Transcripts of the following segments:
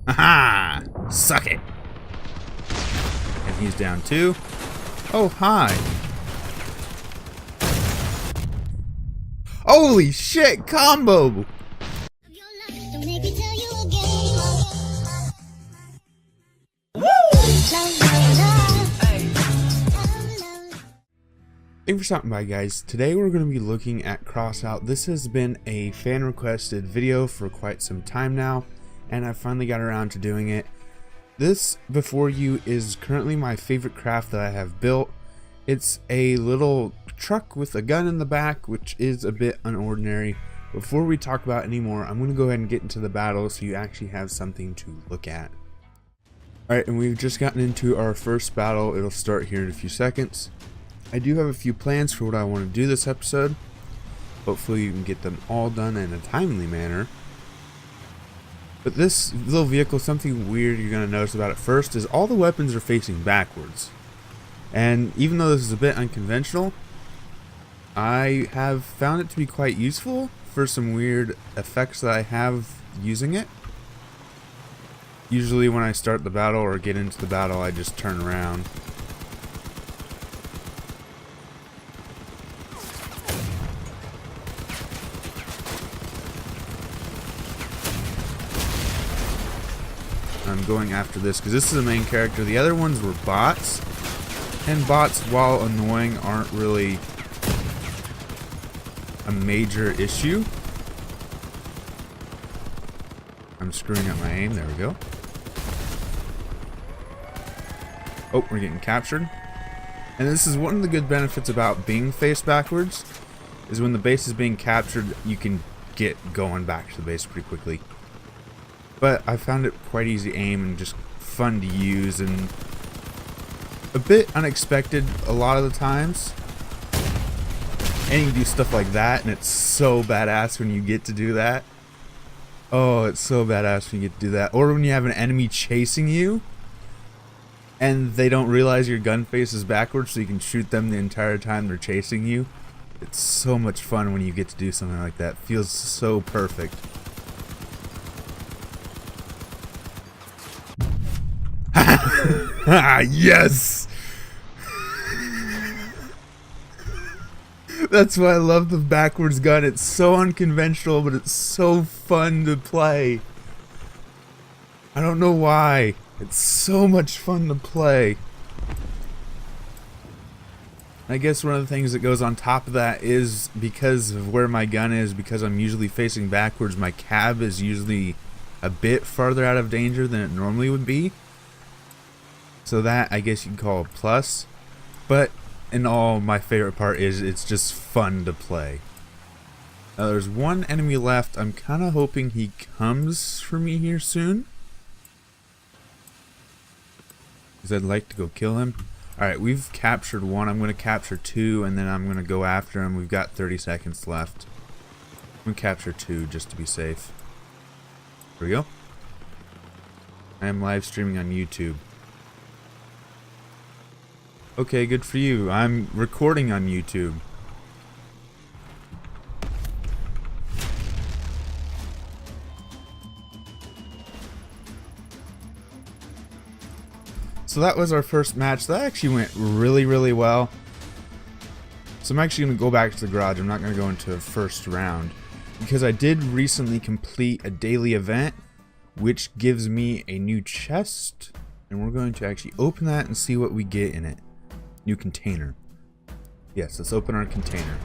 Aha! Suck it! And he's down too. Oh, hi! Holy shit! Combo! Thanks for stopping by, guys. Today we're going to be looking at Crossout. This has been a fan requested video for quite some time now, and I finally got around to doing it. This before you is currently my favorite craft that I have built. It's a little truck with a gun in the back, which is a bit unordinary. Before we talk about it anymore, I'm going to go ahead and get into the battle so you actually have something to look at. Alright, and we've just gotten into our first battle. It'll start here in a few seconds. I do have a few plans for what I want to do this episode. Hopefully you can get them all done in a timely manner. But this little vehicle, something weird you're going to notice about it first is all the weapons are facing backwards. And even though this is a bit unconventional, I have found it to be quite useful for some weird effects that I have using it. Usually when I start the battle or get into the battle, I just turn around. I'm going after this because this is the main character. The other ones were bots, and bots, while annoying, aren't really a major issue. I'm screwing up my aim. There we go. Oh, we're getting captured. And this is one of the good benefits about being face backwards, is when the base is being captured, you can get going back to the base pretty quickly. But I found it quite easy to aim and just fun to use and a bit unexpected a lot of the times. And you can do stuff like that, and it's so badass when you get to do that. Oh, it's so badass when you get to do that. Or when you have an enemy chasing you and they don't realize your gun face is backwards, so you can shoot them the entire time they're chasing you. It's so much fun when you get to do something like that. It feels so perfect. Yes! That's why I love the backwards gun. It's so unconventional, but it's so fun to play. I don't know why. It's so much fun to play. I guess one of the things that goes on top of that is because of where my gun is, because I'm usually facing backwards, my cab is usually a bit farther out of danger than it normally would be. So that, I guess you can call a plus. But in all, my favorite part is it's just fun to play. Now there's one enemy left. I'm kind of hoping he comes for me here soon, because I'd like to go kill him. Alright, we've captured one. I'm going to capture two, and then I'm going to go after him. We've got 30 seconds left. I'm going to capture two just to be safe. Here we go. I am live streaming on YouTube. Okay, good for you. I'm recording on YouTube. So that was our first match. That actually went really well. So I'm actually going to go back to the garage. I'm not going to go into a first round, because I did recently complete a daily event, which gives me a new chest. And we're going to actually open that and see what we get in it. New container. Yes, let's open our container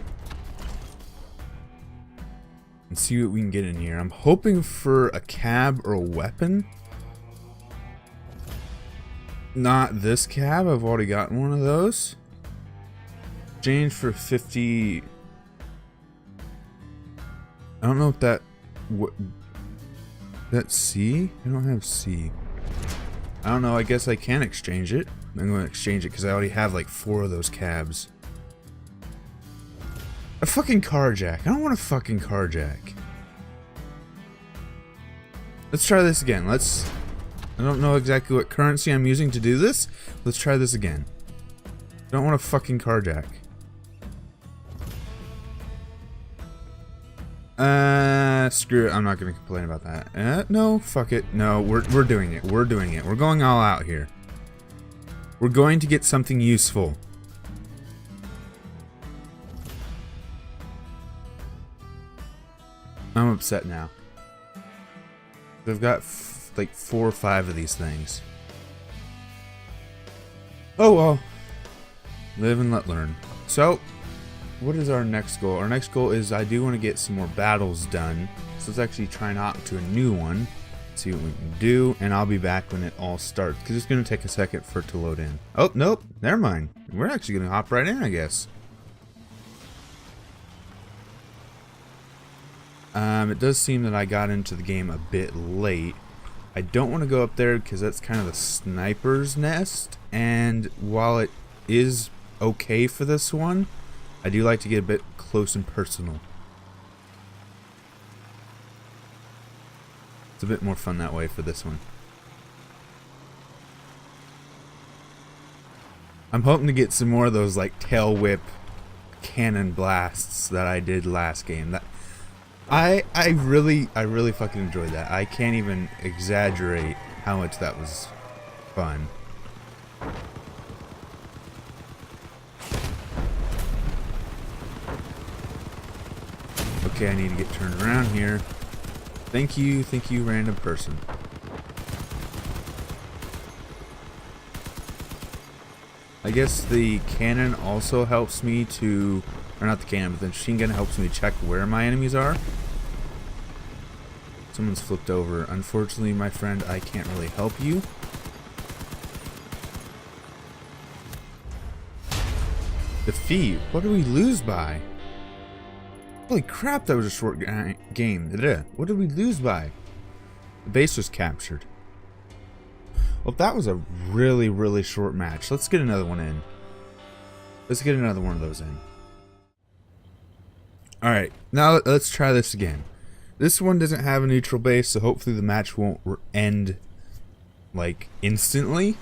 and see what we can get in here. I'm hoping for a cab or a weapon. Not this cab. I've already gotten one of those. Exchange for 50. I don't know if that. What? That's C? I don't have C. I don't know. I guess I can exchange it. I'm going to exchange it because I already have like 4 of those cabs. A fucking carjack. I don't want a fucking carjack. Let's try this again. I don't know exactly what currency I'm using to do this. Let's try this again. I don't want a fucking carjack. Screw it. I'm not gonna complain about that. No, fuck it. No, we're doing it. We're doing it. We're going all out here. We're going to get something useful. I'm upset now. They've got like 4 or 5 of these things. Oh well. Live and let learn. So, what is our next goal? Our next goal is I do want to get some more battles done. So let's actually try out to a new one. See what we can do, and I'll be back when it all starts because it's going to take a second for it to load in. Oh, nope, never mind. We're actually going to hop right in, I guess. It does seem that I got into the game a bit late. I don't want to go up there because that's kind of the sniper's nest, and while it is okay for this one, I do like to get a bit close and personal. It's a bit more fun that way for this one. I'm hoping to get some more of those like tail whip cannon blasts that I did last game. That I really fucking enjoyed that. I can't even exaggerate how much that was fun. Okay, I need to get turned around here. Thank you, random person. I guess the cannon also helps me to, or not the cannon, but the machine gun helps me check where my enemies are. Someone's flipped over. Unfortunately, my friend, I can't really help you. Defeat? What did we lose by? Holy crap, that was a short game. What did we lose by? The base was captured. Well, that was a really short match. Let's get another one in. Let's get another one of those in. Alright, now let's try this again. This one doesn't have a neutral base, so hopefully the match won't end like instantly.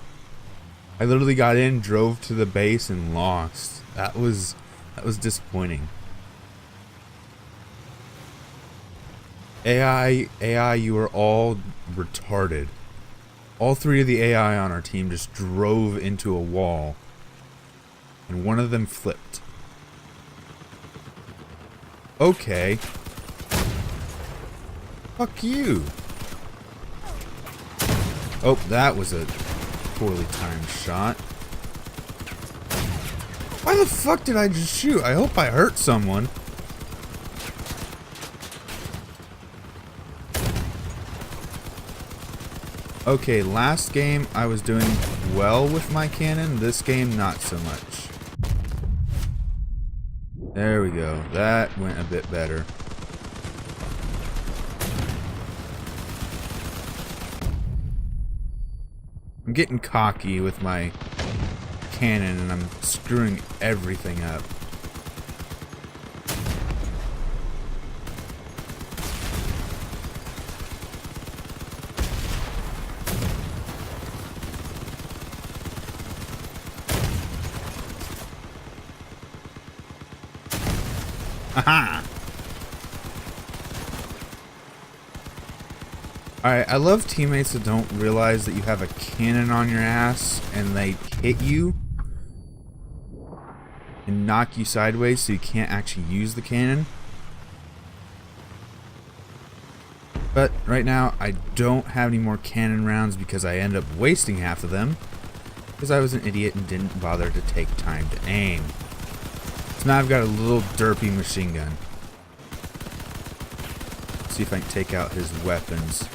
I literally got in, drove to the base, and lost. That was disappointing. AI, you are all retarded. All 3 of the AI on our team just drove into a wall, and one of them flipped. Okay. Fuck you. Oh, that was a poorly timed shot. Why the fuck did I just shoot? I hope I hurt someone. Okay, last game I was doing well with my cannon. This game, not so much. There we go. That went a bit better. I'm getting cocky with my cannon and I'm screwing everything up. Aha! Alright, I love teammates that don't realize that you have a cannon on your ass and they hit you and knock you sideways so you can't actually use the cannon. But right now I don't have any more cannon rounds because I end up wasting half of them because I was an idiot and didn't bother to take time to aim. So now I've got a little derpy machine gun. Let's see if I can take out his weapons.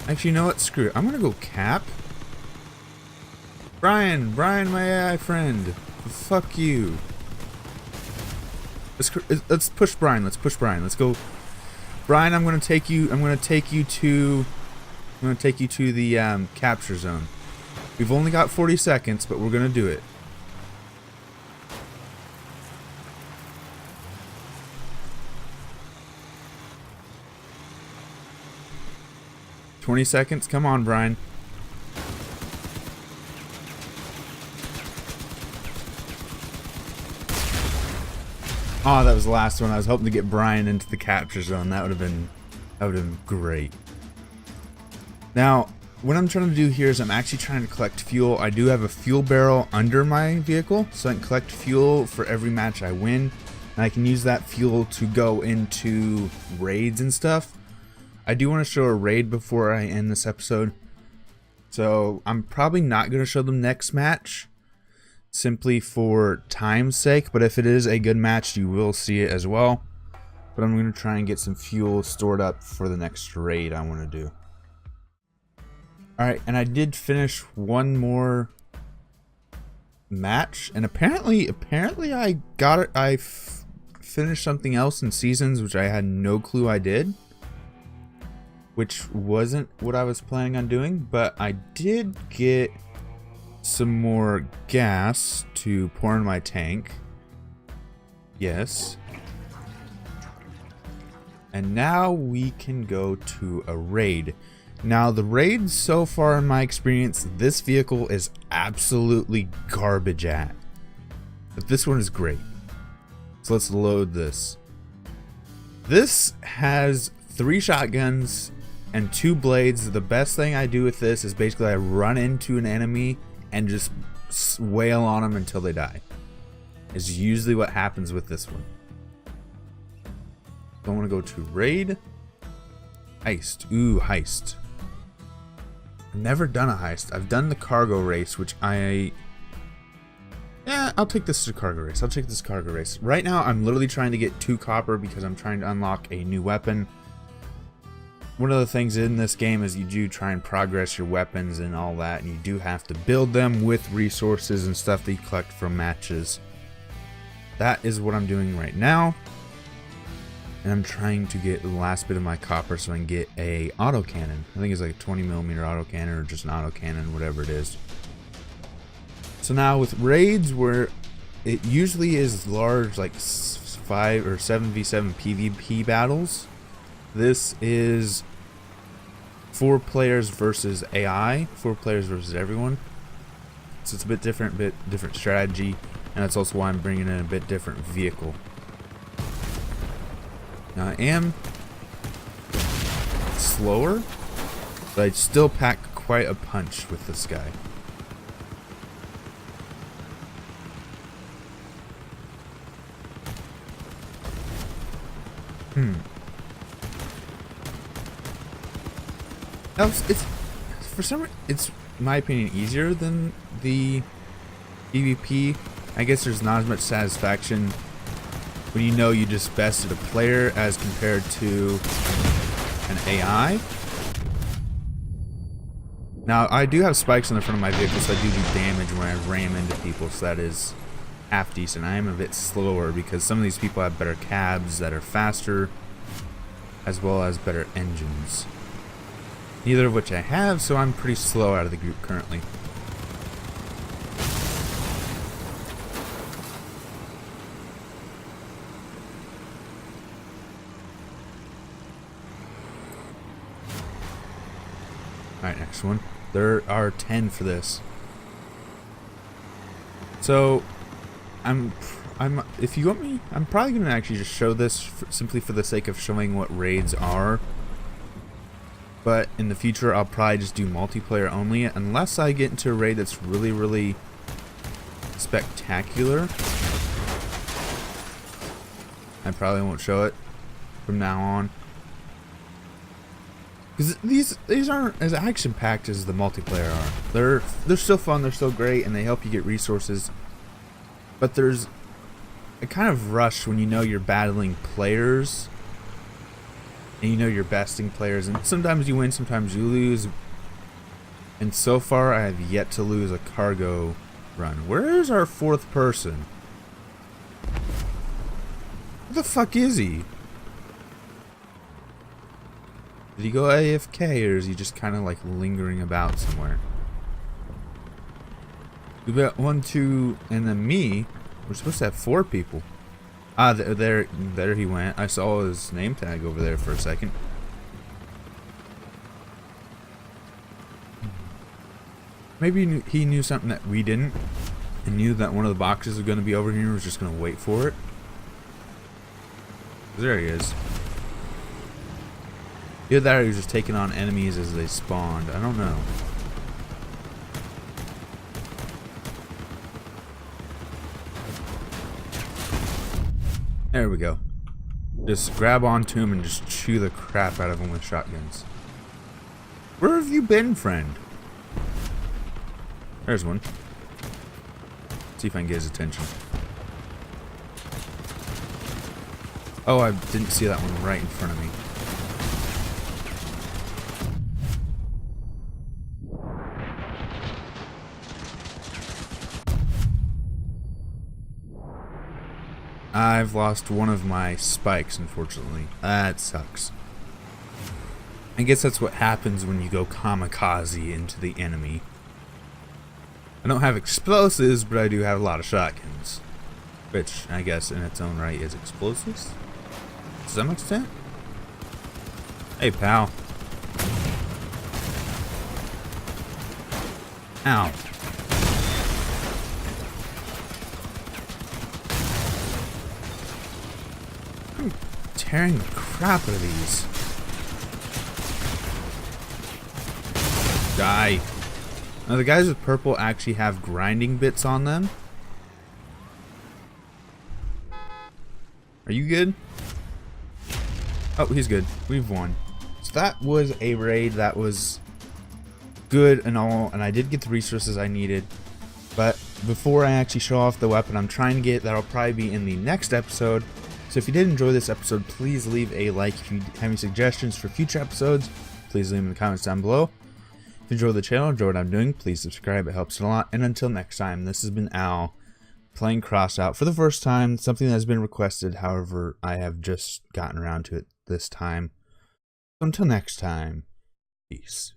Actually, you know what? Screw it. I'm gonna go cap. Brian, my AI friend. Fuck you. Let's push Brian. Let's push Brian. Let's go. Brian, I'm gonna take you to the capture zone. We've only got 40 seconds, but we're gonna do it. $20. Come on, Brian. Oh, that was the last one. I was hoping to get Brian into the capture zone. That would have been great. Now, what I'm trying to do here is I'm actually trying to collect fuel. I do have a fuel barrel under my vehicle, so I can collect fuel for every match I win. And I can use that fuel to go into raids and stuff. I do want to show a raid before I end this episode. So I'm probably not going to show them next match, simply for time's sake. But if it is a good match, you will see it as well. But I'm going to try and get some fuel stored up for the next raid I want to do. Alright, and I did finish one more match, and apparently I got it. I finished something else in seasons, which I had no clue I did, which wasn't what I was planning on doing, but I did get some more gas to pour in my tank. Yes. And now we can go to a raid. Now, the raids so far in my experience, this vehicle is absolutely garbage at. But this one is great. So let's load this. This has 3 shotguns and 2 blades. The best thing I do with this is basically I run into an enemy and just wail on them until they die. Is usually what happens with this one. So I want to go to raid. Heist. Ooh, heist. I've never done a heist. I've done the cargo race, which yeah, I'll take this to cargo race. I'll take this cargo race. Right now, I'm literally trying to get 2 copper because I'm trying to unlock a new weapon. One of the things in this game is you do try and progress your weapons and all that, and you do have to build them with resources and stuff that you collect from matches. That is what I'm doing right now. And I'm trying to get the last bit of my copper so I can get a autocannon. I think it's like a 20mm autocannon or just an autocannon, whatever it is. So now with raids where it usually is large, like 5 or 7v7 PvP battles, this is 4 players versus AI, 4 players versus everyone. So it's a bit different strategy, and that's also why I'm bringing in a bit different vehicle. Now I am slower, but I still pack quite a punch with this guy. Now it's for some reason, it's in my opinion easier than the PvP. I guess there's not as much satisfaction when you know you just bested a player as compared to an AI. Now, I do have spikes on the front of my vehicle, so I do damage when I ram into people, so that is half decent. I am a bit slower because some of these people have better cabs that are faster, as well as better engines. Neither of which I have, so I'm pretty slow out of the group currently. Alright, next one. There are 10 for this. So, if you want me, I'm probably going to actually just show this simply for the sake of showing what raids are. But in the future, I'll probably just do multiplayer only, unless I get into a raid that's really, really spectacular. I probably won't show it from now on. Because these aren't as action-packed as the multiplayer are. They're still fun, they're still great, and they help you get resources. But there's a kind of rush when you know you're battling players, and you know you're besting players, and sometimes you win, sometimes you lose. And so far, I have yet to lose a cargo run. Where is our 4th person? Where the fuck is he? Did he go AFK, or is he just kind of like lingering about somewhere? We got 1, 2, and then me. We're supposed to have 4 people. Ah, there he went. I saw his name tag over there for a second. Maybe he knew something that we didn't, and knew that one of the boxes was going to be over here and was just going to wait for it. There he is. Either that or he was just taking on enemies as they spawned. I don't know. There we go. Just grab onto him and just chew the crap out of him with shotguns. Where have you been, friend? There's one. Let's see if I can get his attention. Oh, I didn't see that one right in front of me. I've lost one of my spikes, unfortunately. That sucks. I guess that's what happens when you go kamikaze into the enemy. I don't have explosives, but I do have a lot of shotguns. Which, I guess, in its own right is explosives? To some extent? Hey, pal. Ow. I'm tearing the crap out of these. Die. Now the guys with purple actually have grinding bits on them. Are you good? Oh, he's good. We've won. So that was a raid that was good and all, and I did get the resources I needed. But before I actually show off the weapon I'm trying to get, that'll probably be in the next episode. So if you did enjoy this episode, please leave a like. If you have any suggestions for future episodes, please leave them in the comments down below. If you enjoy the channel, enjoy what I'm doing, please subscribe. It helps a lot. And until next time, this has been Al playing Crossout for the first time. Something that has been requested, however, I have just gotten around to it this time. Until next time, peace.